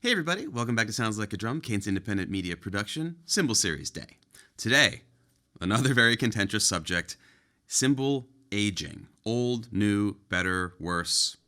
Hey everybody, welcome back to Sounds Like a Drum, Cadence Independent Media Production, Cymbal Series Day. Today, another very contentious subject, cymbal aging. Old, new, better, worse.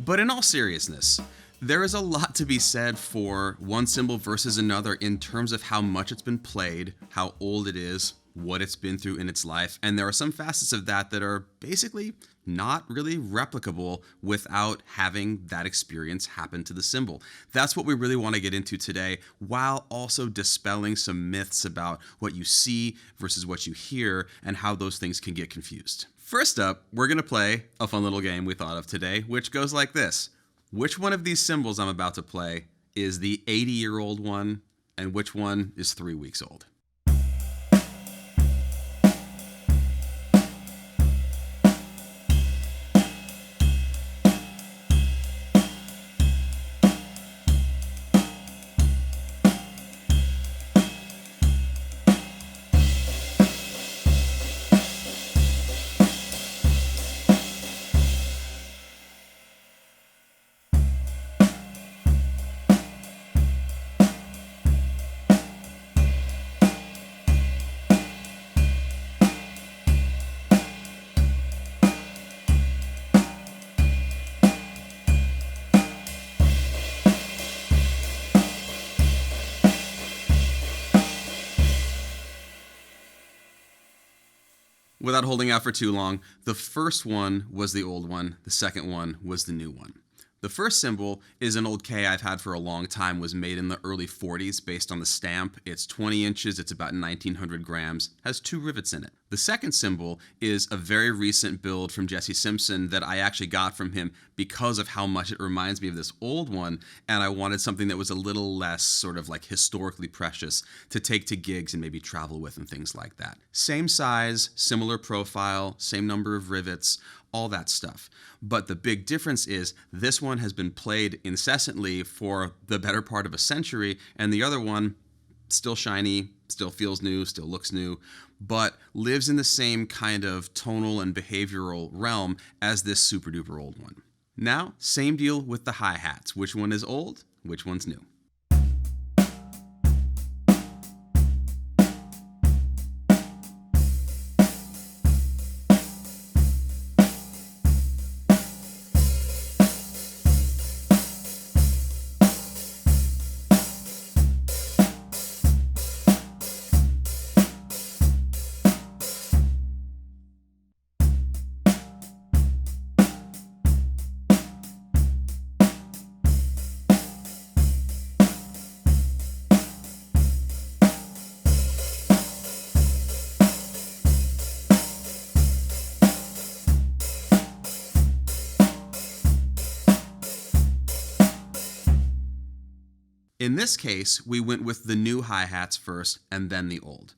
But in all seriousness, there is a lot to be said for one cymbal versus another in terms of how much it's been played, how old it is, what it's been through in its life, and there are some facets of that that are basically not really replicable without having that experience happen to the cymbal. That's what we really want to get into today, while also dispelling some myths about what you see versus what you hear and how those things can get confused. First up, we're going to play a fun little game we thought of today, which goes like this. Which one of these cymbals I'm about to play is the 80-year-old one, and which one is 3 weeks old? Without holding out for too long, the first one was the old one, the second one was the new one. The first cymbal is an old K I've had for a long time, was made in the early 40s based on the stamp. It's 20 inches, it's about 1900 grams, has 2 rivets in it. The second cymbal is a very recent build from Jesse Simpson that I actually got from him because of how much it reminds me of this old one, and I wanted something that was a little less sort of like historically precious to take to gigs and maybe travel with and things like that. Same size, similar profile, same number of rivets, all that stuff. But the big difference is this one has been played incessantly for the better part of a century, and the other one, still shiny, still feels new, still looks new, but lives in the same kind of tonal and behavioral realm as this super duper old one. Now, same deal with the hi-hats. Which one is old? Which one's new? In this case, we went with the new hi-hats first and then the old.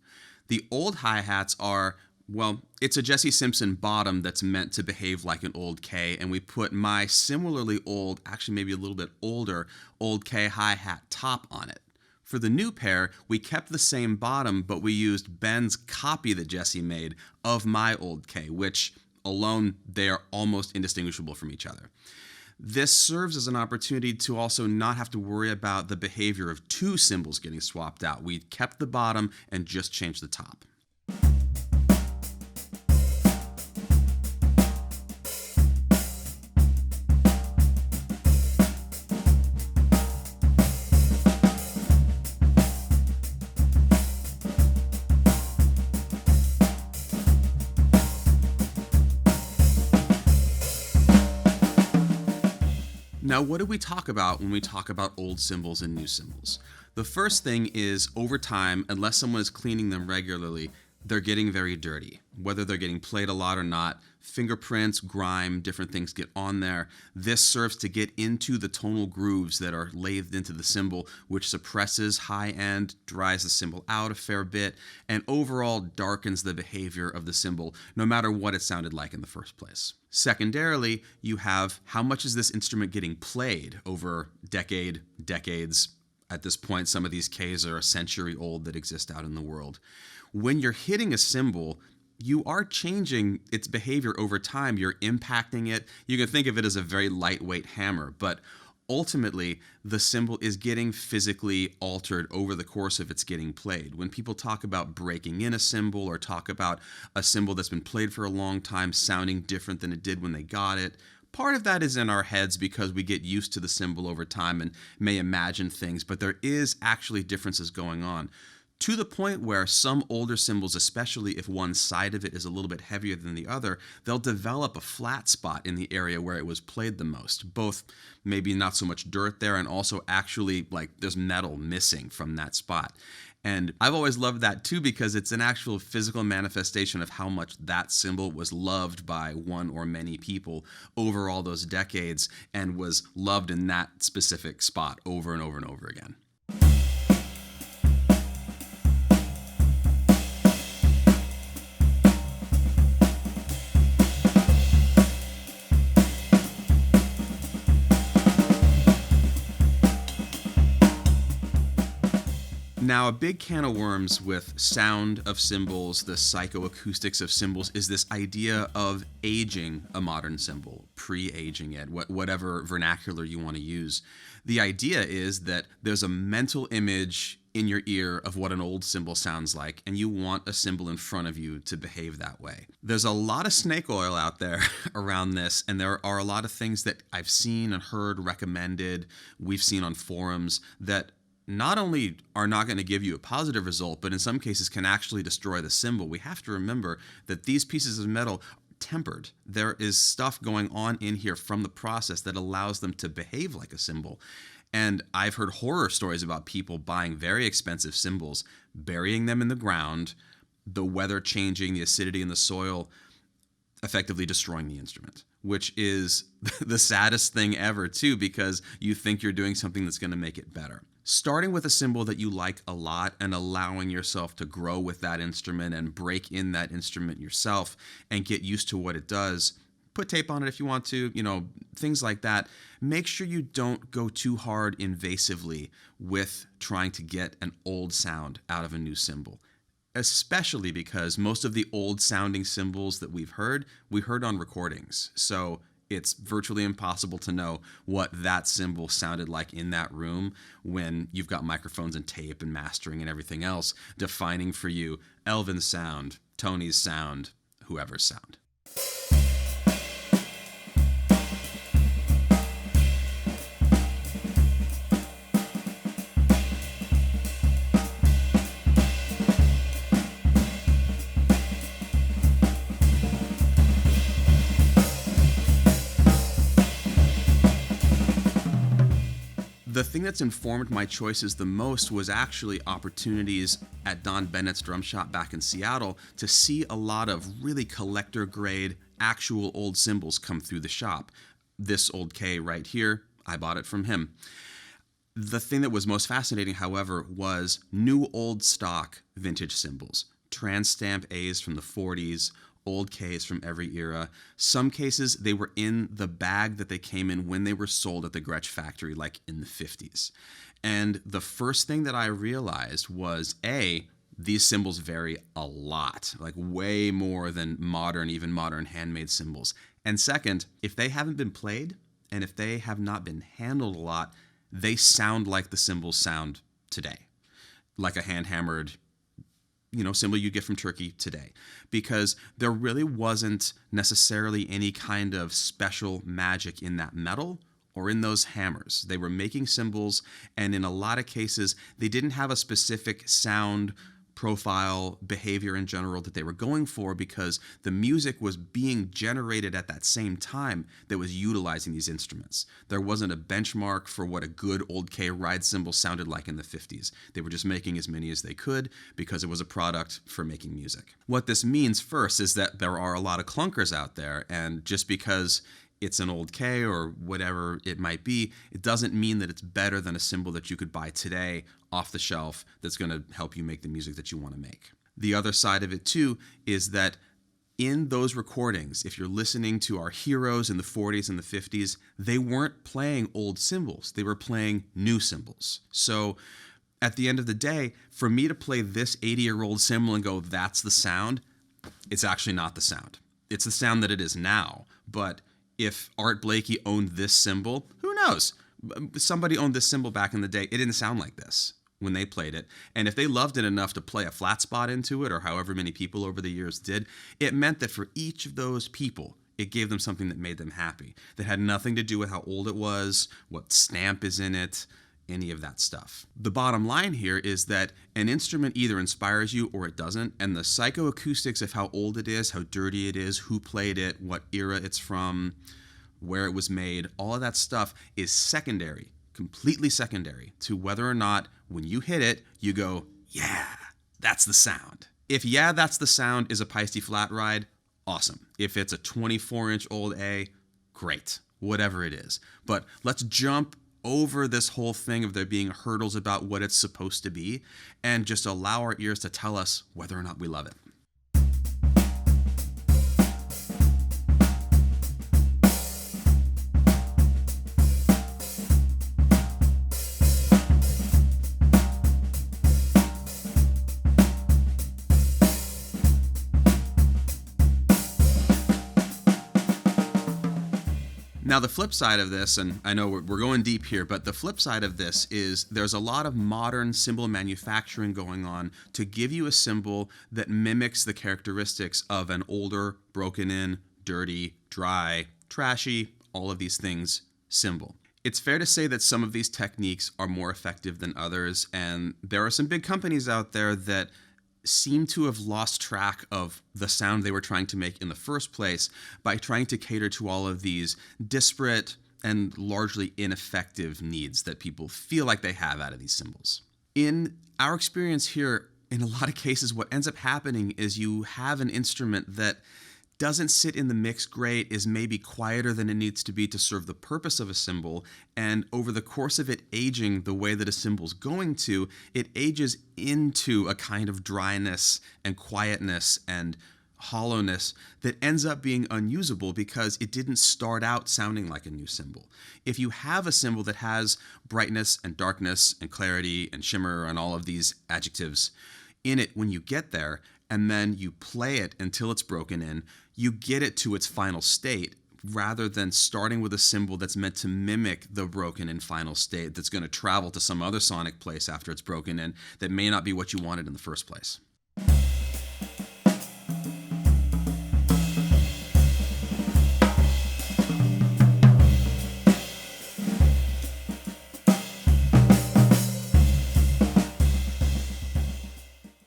The old hi-hats are, well, it's a Jesse Simpson bottom that's meant to behave like an old K, and we put my similarly old, actually maybe a little bit older, old K hi-hat top on it. For the new pair, we kept the same bottom, but we used Ben's copy that Jesse made of my old K, which alone, they are almost indistinguishable from each other. This serves as an opportunity to also not have to worry about the behavior of 2 cymbals getting swapped out. We kept the bottom and just changed the top. Now, what do we talk about when we talk about old cymbals and new cymbals? The first thing is, over time, unless someone is cleaning them regularly, they're getting very dirty. Whether they're getting played a lot or not, fingerprints, grime, different things get on there. This serves to get into the tonal grooves that are lathed into the cymbal, which suppresses high end, dries the cymbal out a fair bit, and overall darkens the behavior of the cymbal, no matter what it sounded like in the first place. Secondarily, you have how much is this instrument getting played over decades. At this point, some of these Ks are a century old that exist out in the world. When you're hitting a cymbal, you are changing its behavior over time. You're impacting it. You can think of it as a very lightweight hammer, but ultimately, the cymbal is getting physically altered over the course of its getting played. When people talk about breaking in a cymbal or talk about a cymbal that's been played for a long time sounding different than it did when they got it, part of that is in our heads because we get used to the cymbal over time and may imagine things, but there is actually differences going on. To the point where some older cymbals, especially if one side of it is a little bit heavier than the other, they'll develop a flat spot in the area where it was played the most. Both maybe not so much dirt there and also actually like there's metal missing from that spot. And I've always loved that too because it's an actual physical manifestation of how much that cymbal was loved by one or many people over all those decades and was loved in that specific spot over and over and over again. Now, a big can of worms with sound of cymbals, the psychoacoustics of cymbals, is this idea of aging a modern cymbal, pre-aging it, whatever vernacular you want to use. The idea is that there's a mental image in your ear of what an old cymbal sounds like, and you want a cymbal in front of you to behave that way. There's a lot of snake oil out there around this, and there are a lot of things that I've seen and heard recommended, we've seen on forums, that not only are not going to give you a positive result, but in some cases can actually destroy the cymbal. We have to remember that these pieces of metal are tempered. There is stuff going on in here from the process that allows them to behave like a cymbal. And I've heard horror stories about people buying very expensive cymbals, burying them in the ground, the weather changing, the acidity in the soil, effectively destroying the instrument, which is the saddest thing ever too, because you think you're doing something that's going to make it better. Starting with a cymbal that you like a lot and allowing yourself to grow with that instrument and break in that instrument yourself and get used to what it does. Put tape on it if you want to, things like that. Make sure you don't go too hard invasively with trying to get an old sound out of a new cymbal. Especially because most of the old sounding cymbals that we heard on recordings. So it's virtually impossible to know what that cymbal sounded like in that room when you've got microphones and tape and mastering and everything else defining for you Elvin's sound, Tony's sound, whoever's sound. The thing that's informed my choices the most was actually opportunities at Don Bennett's drum shop back in Seattle to see a lot of really collector grade actual old cymbals come through the shop. This old K right here, I bought it from him. The thing that was most fascinating, however, was new old stock vintage cymbals. Trans stamp A's from the 40s, old Ks from every era. Some cases, they were in the bag that they came in when they were sold at the Gretsch factory, like in the 50s. And the first thing that I realized was, A, these cymbals vary a lot, like way more than even modern handmade cymbals. And second, if they haven't been played, and if they have not been handled a lot, they sound like the cymbals sound today. Like a hand-hammered cymbal you get from Turkey today, because there really wasn't necessarily any kind of special magic in that metal or in those hammers. They were making cymbals, and in a lot of cases, they didn't have a specific sound profile, behavior in general that they were going for, because the music was being generated at that same time that was utilizing these instruments. There wasn't a benchmark for what a good old K ride cymbal sounded like in the 50s. They were just making as many as they could because it was a product for making music. What this means first is that there are a lot of clunkers out there, and just because it's an old K or whatever it might be, it doesn't mean that it's better than a cymbal that you could buy today off the shelf that's going to help you make the music that you want to make. The other side of it too is that in those recordings, if you're listening to our heroes in the 40s and the 50s, they weren't playing old cymbals, they were playing new cymbals. So at the end of the day, for me to play this 80-year-old cymbal and go, that's the sound, it's actually not the sound. It's the sound that it is now, but if Art Blakey owned this cymbal, who knows? Somebody owned this cymbal back in the day. It didn't sound like this when they played it. And if they loved it enough to play a flat spot into it, or however many people over the years did, it meant that for each of those people, it gave them something that made them happy. That had nothing to do with how old it was, what stamp is in it, any of that stuff. The bottom line here is that an instrument either inspires you or it doesn't, and the psychoacoustics of how old it is, how dirty it is, who played it, what era it's from, where it was made, all of that stuff is secondary, completely secondary to whether or not when you hit it, you go, yeah, that's the sound. If yeah, that's the sound is a Peisty flat ride, awesome. If it's a 24-inch old A, great, whatever it is. But let's jump over this whole thing of there being hurdles about what it's supposed to be and just allow our ears to tell us whether or not we love it. Now, the flip side of this, and I know we're going deep here, but the flip side of this is there's a lot of modern cymbal manufacturing going on to give you a cymbal that mimics the characteristics of an older, broken-in, dirty, dry, trashy, all of these things cymbal. It's fair to say that some of these techniques are more effective than others, and there are some big companies out there that seem to have lost track of the sound they were trying to make in the first place by trying to cater to all of these disparate and largely ineffective needs that people feel like they have out of these cymbals. In our experience here, in a lot of cases, what ends up happening is you have an instrument that doesn't sit in the mix great, is maybe quieter than it needs to be to serve the purpose of a cymbal, and over the course of it aging the way that a cymbal's going to, it ages into a kind of dryness and quietness and hollowness that ends up being unusable because it didn't start out sounding like a new cymbal. If you have a cymbal that has brightness and darkness and clarity and shimmer and all of these adjectives in it when you get there, and then you play it until it's broken in, you get it to its final state rather than starting with a cymbal that's meant to mimic the broken in final state that's going to travel to some other sonic place after it's broken in that may not be what you wanted in the first place.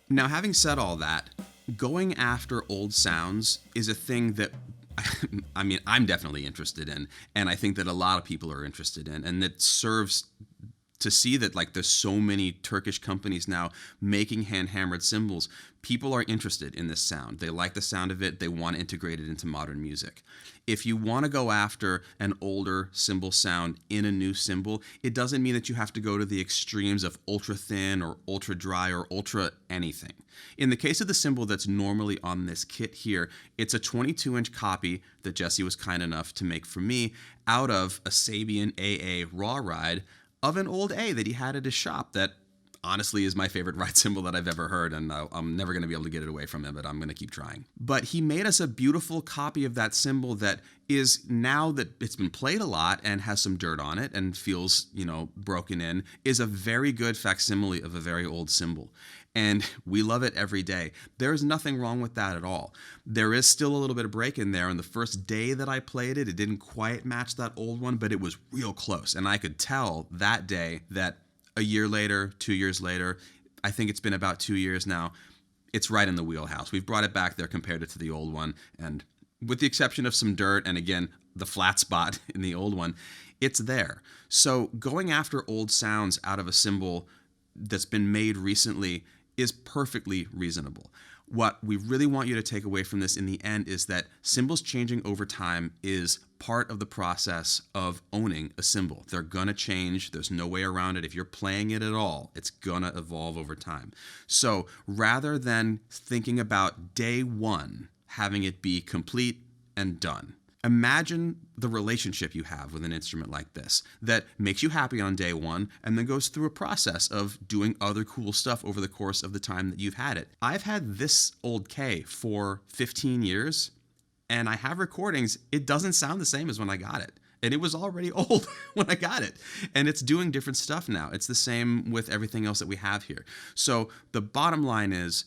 Now, having said all that, going after old sounds is a thing that I mean, I'm definitely interested in, and I think that a lot of people are interested in, and it serves to see that, like, there's so many Turkish companies now making hand-hammered cymbals. People are interested in this sound. They like the sound of it. They want to integrate it into modern music. If you want to go after an older cymbal sound in a new cymbal, it doesn't mean that you have to go to the extremes of ultra thin or ultra dry or ultra anything. In the case of the cymbal that's normally on this kit here, it's a 22-inch copy that Jesse was kind enough to make for me out of a Sabian AA raw ride of an old A that he had at his shop that honestly is my favorite ride cymbal that I've ever heard, and I'm never going to be able to get it away from him, but I'm going to keep trying. But he made us a beautiful copy of that cymbal that is, now that it's been played a lot and has some dirt on it and feels, broken in, is a very good facsimile of a very old cymbal. And we love it every day. There's nothing wrong with that at all. There is still a little bit of break in there. And the first day that I played it, it didn't quite match that old one, but it was real close. And I could tell that day that a year later, 2 years later, I think it's been about 2 years now. It's right in the wheelhouse. We've brought it back there, compared it to the old one, and with the exception of some dirt and, again, the flat spot in the old one, it's there. So going after old sounds out of a cymbal that's been made recently is perfectly reasonable. What we really want you to take away from this in the end is that cymbals changing over time is part of the process of owning a cymbal. They're gonna change. There's no way around it. If you're playing it at all, it's gonna evolve over time. So rather than thinking about day one having it be complete and done, imagine the relationship you have with an instrument like this that makes you happy on day one and then goes through a process of doing other cool stuff over the course of the time that you've had it. I've had this old K for 15 years, and I have recordings. It doesn't sound the same as when I got it. And it was already old when I got it. And it's doing different stuff now. It's the same with everything else that we have here. So the bottom line is,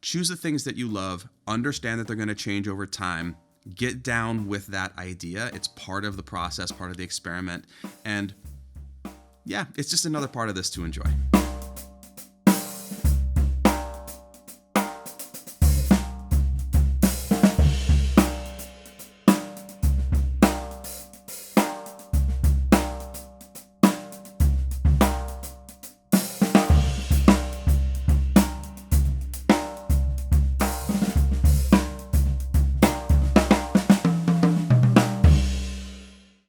choose the things that you love, understand that they're going to change over time, get down with that idea. It's part of the process, part of the experiment. And yeah, it's just another part of this to enjoy.